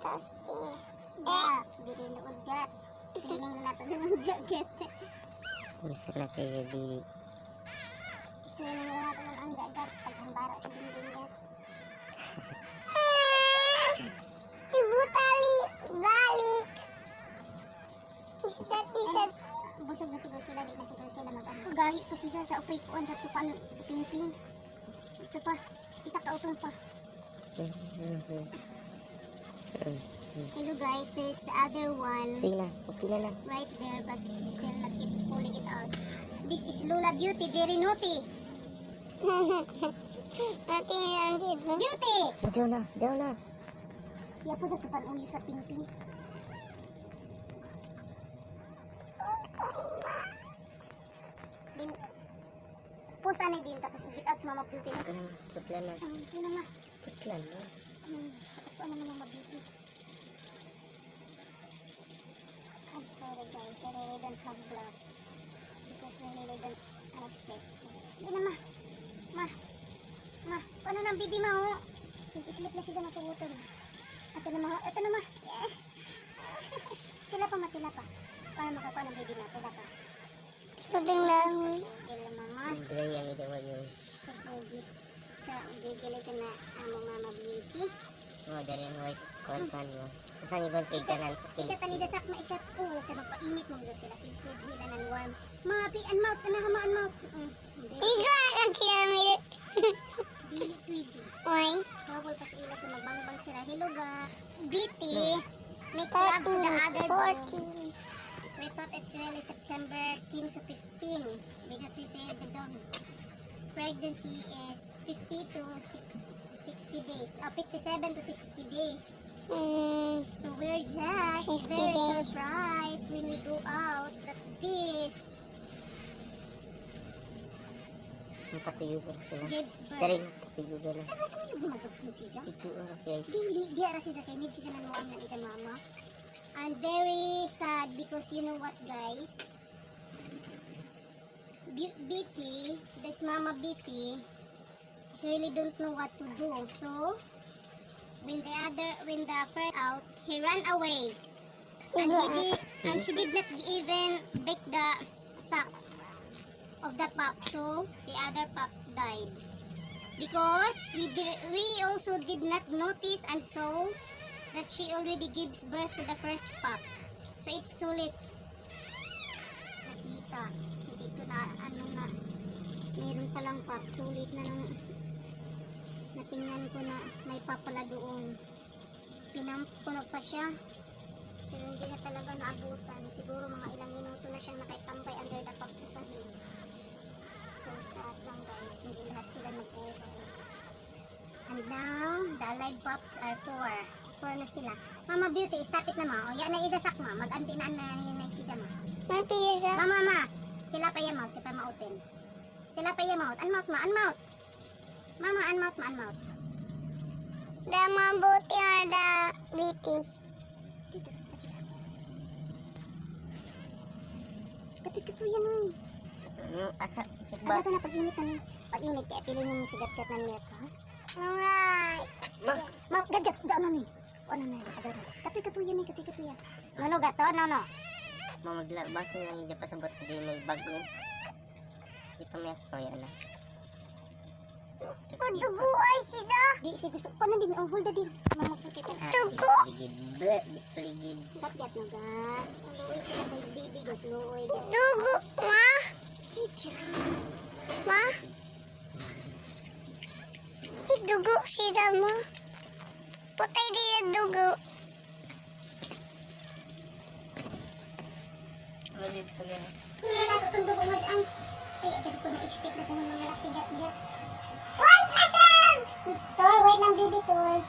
disgusting. Dili ugat. Tining na nato sa mga jacket. Bisa na kayo, baby. Tining na nato ang jagat. Paghambara sa dingding. Ibu tali. Balik. Is that? Busog na siguro sila. Di na siguro sila mag-ano. Gahi pa siya sa upay-kuan sa tupan sa ping-ping. Ito pa. Isa ka utong pa. Hello guys, there's the other one. Sige na, okay na lang. Right there, but still not pulling it out. This is Lola Beauty, very naughty. Naughty lang dito. Beauty! Daw na. Iya po sa tupan ulo sa ping-ping. Din, pus ani din, tapos get out sa Mama Beauty. Putla na. Ano na? Putla na. Ano naman Mama Beauty? I'm sorry guys, I really don't have gloves because we really don't expect it. Hindi na ma, paano ng bibi ma ho? Nag-islip na siya sa water. Ito na ma. Tila pa. Para makakuha ng bibi na, tila pa. Sadang lang. Tila mama. Dry ang itawa yung. Gigili ka na ang Mama Beauty. Dari ang white content mo. Kasang ibang kay kanan sa pink. Ikat ni dasak maikat po kay magpainit mo sila since need nila ng warm. Mapi and mouth na hamaan mouth. Iga ang kiamit. Dili pwede. Oy. Bawal pa sa ila kung magbangbang sila. Hello ga. Beauty. Make love to the other 14. We thought it's really September 10 to 15 because they said the dog pregnancy is 50 to 60 days. 57 to 60 days. So we're just very surprised when we go out that this Patuyugan sila. gives birth. Dari patuyugan na. Saan ba ito yung gumagapon siya? Ito ang siya. Di ara siya kay need siya nanuan ng isang mama. And very sad because you know what guys? Betty, this Mama Betty, she really don't know what to do. So when the friend out, he ran away, and she did not even break the sack of the pup. So the other pup died because we also did not notice and saw that she already gives birth to the first pup. So it's too late. Nakita. Dito na, meron palang pup. Too late na nung natingnan ko na may pup pala doon. Pinampuno pa siya. Pero hindi na talaga naabutan. Siguro mga ilang minuto na siyang naka-standby under the pup sa sahig. So sad lang guys. Hindi lahat sila nag-uwi. And now, the live pups are 4 na sila. Mama Beauty, stop it na ma. O, yan na isasak ma. Mag-anti na siya ma. Nanti isa? Ma. Tilapay yung mouth. Kita ma-open. Tilapay yung mouth. Unmouth ma. Unmouth. Mama, unmouth ma. Unmouth. The Mama Beauty or the Beauty? Dito. Katu yan mo. Asa? Ano ito na pag-init na. Pag-init kaya pilin mo si gat-gat ng milk ha? Alright. Ma, gat-gat. Ano ni? Ano na? Katuy-katuyan ni. Katuy-katuyan. Ano gato? Ano? Maglabas na lang yung pasabot ko din may bago. Di pa may ako yan na. Dugo ay siya. Di siya gusto ko na din. Oh, hold din. Mamagputi ko. Dugo? Ligid. Gat-gat na gat. Luoy sila kay baby gat. Luoy gat. Dugo, ma? Chicha. Ma? Dugo siya mo. Putay dia dugo. Ligid pa yan. Hindi na ito itong dugo mag-ang. Kaya kasi ko na-expect na kung mga si gat-gat. Wait, nasaan? Tor, wait ng baby Tor.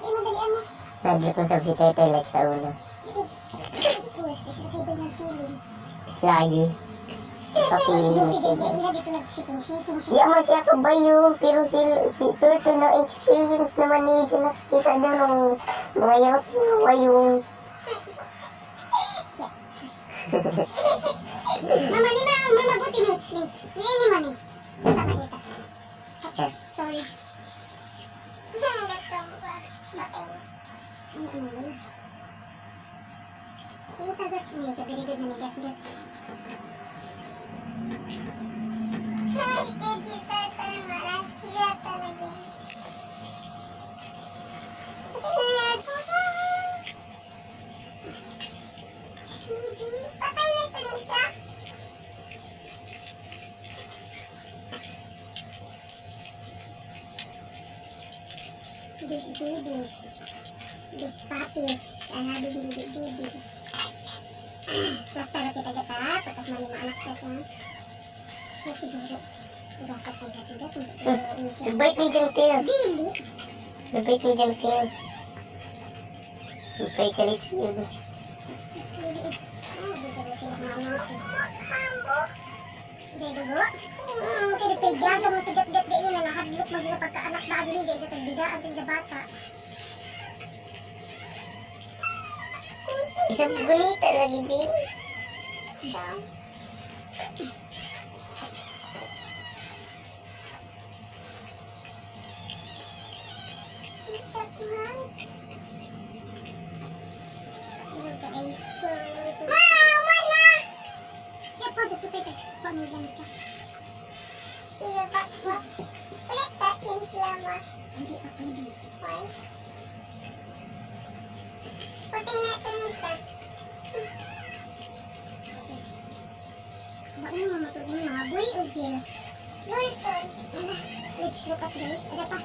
Hindi mo dalian mo. Nandito sa si Turtle like sa ulo. Of course, this is Gabriel feeling. Layo. Ka-feeling mo siya. Ila dito nag-shaking Di mo siya kabayo, pero si Turtle na experience naman niya siya nakikita niya ng mga yung Mama, di ba? Mama, buti ni. Ni mami. Ita na ita. Sorry. Itagat mo, kabiligod na nigat-gat. Bibi, patay na ito ng isa. These babies, these puppies are having baby. Basta na kita gata, patas man yung anak ka sa. Kaya siguro, nagkakasal ka kita kung Nag-bite ni dyan tail. Dili. Nag-bite ni dyan tail. Nagpay kalit siya. Dili. Dito na sila mamati. Dito dugo? Kaya pigyaga mo sigat-gat gain na nakadlok mo sa pagkaanak na aduli sa tagbizaan ito sa bata. Isang gunita lagi din. Wala! Kaya po, ito text pa nila nasa. Pinabak mo. Ulit takin sila mo. Hindi pa pwede. Why? Patay na ito ng isa. Baka mo matulog mga boy o girl? Guliston. Let's look at this. Ada pa.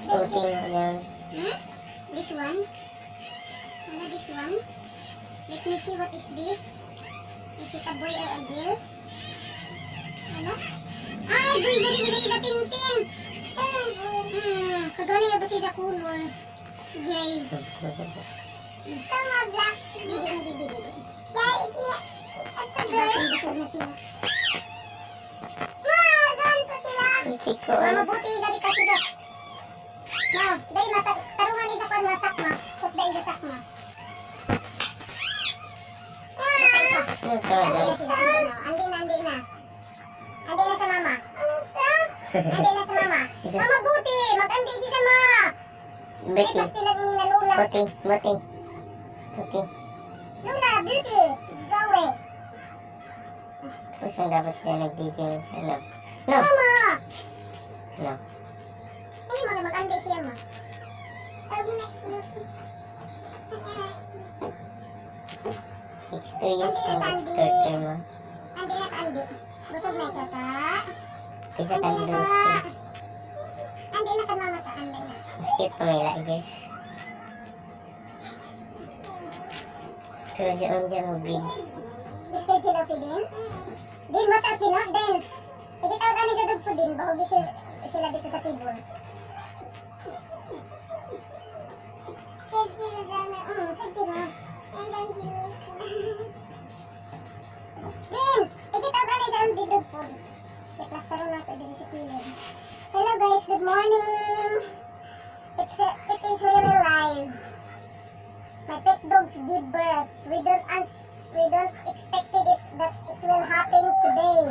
Puting mo yan. Hmm? This one? Ano this one? Let me see what is this. Is it a boy or a girl? Ano? Ay, boy! Dali na tintin! Kagani na ba siya sa color? Gray. Ito mo black. Bidi. Baby. Ito girl. Busog na sila. Doon pa sila. Chico. Mabuti, dali pa sila. No, dali tarungan isa pa mga sakma. Kut dali sa sakma. Sino ka Andi dyan? na sila. Andi na. Andi na sa mama. Andi na sa mama. Mama, buti! Mag-andi si sama! Betty. Tapos pinagini na Lola. Buti. Lola, beauty! Go away. Tapos ang dapat sila nagtitingin sa ano. No. Mama! No. Hindi mo na mag-andi siya ma. Experience ng turtle mo. Andi na ka, andi. Busog na ito ta. Isa kang Andi na dolphin. ka. Andi na ka mama ta, andi na. Skip pa may laigers. Pero dyan mo big. Biscuit sila din. Din, what's up din, din. Ikitaw ka ni Jadog po din, bahugi sila dito sa table. Sige na. Din, ikitaw ka ni Jadog po. Iklas ka rin natin din sa kilid. Hello guys, good morning. It is really live. My pet dogs give birth. We don't expected it that it will happen today.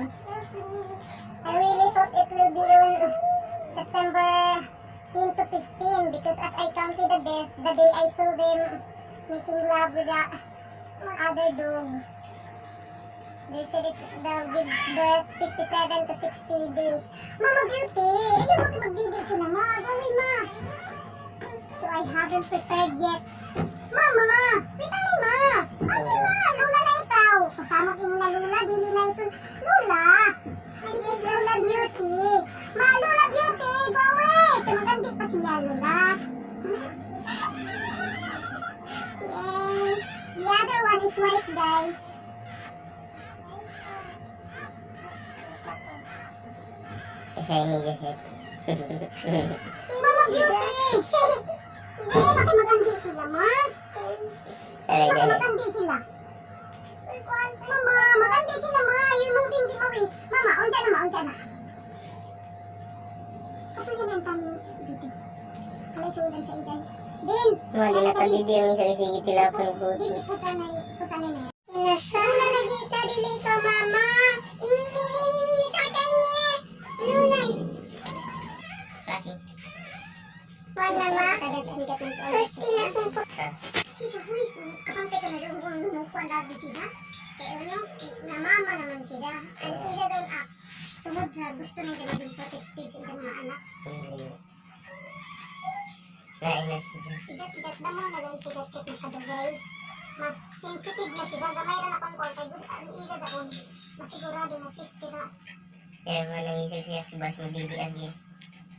I really thought it will be on September 10 to 15 because as I counted the day I saw them making love with the other dog. They said the gives birth 57 to 60 days. Mama Beauty, ayaw mo magdidi sila ma. Gawin ma. So I haven't prepared yet. Mama! Pitali ma! Ate ma! Lola na ikaw! Kasama kin na Lola, dili na ito. Lola! This is Lola Beauty! Ma! Lola Beauty! Go away! Kaya magandi pa siya, Lola. Yay! The other one is white, guys. Shiny jacket. Mama Beauty! Hindi, bakit magandi sila, ma? Taray Bakit dyan. magandi sila? Mama, magandi sila, ma. Yun mong hindi mo, eh. Mama, unsa na. Kato yun ang tamang Beauty. Kalisudan sa isan. Din! Mali na kadidi ang isa kasi gitilapon po. Dili po sanay na. Inasala lagi ka dili ka mama. Ini tatay niya. Lulay. Kasi. Wala ma. First na kung po. Sisa, huy, kapampay ka na doon kung numukuan labi siya. Eh, ano, namama naman siya. Ang ina doon, tungod na gusto na yung maging protective sa isang mga anak. Nainas siya. Sigat na mo na lang sigat kit nakadugay. Mas sensitive na siya. Gamay na nakon kay good. Ang ina doon, masigurado na safety na. Kaya walang isip siya sa bas mo bibiagin.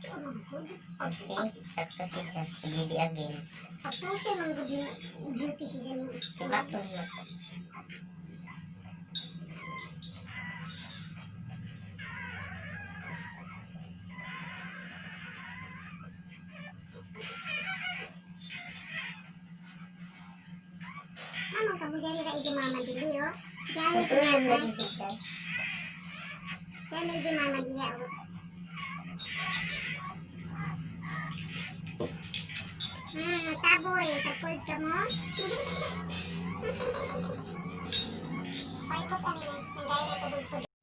Ano, good. Kasi, sakto siya. Bibiagin. Ako siya mga good na beauty siya ni. Bakit mo? Amang kamu dyan na igimama dili, oh. Dyan na Ito yan siya. lagi siya. Dyan na igimama diya, oh. Taboy, takod ka mo. Pagkos ano yun, nang gaya na ito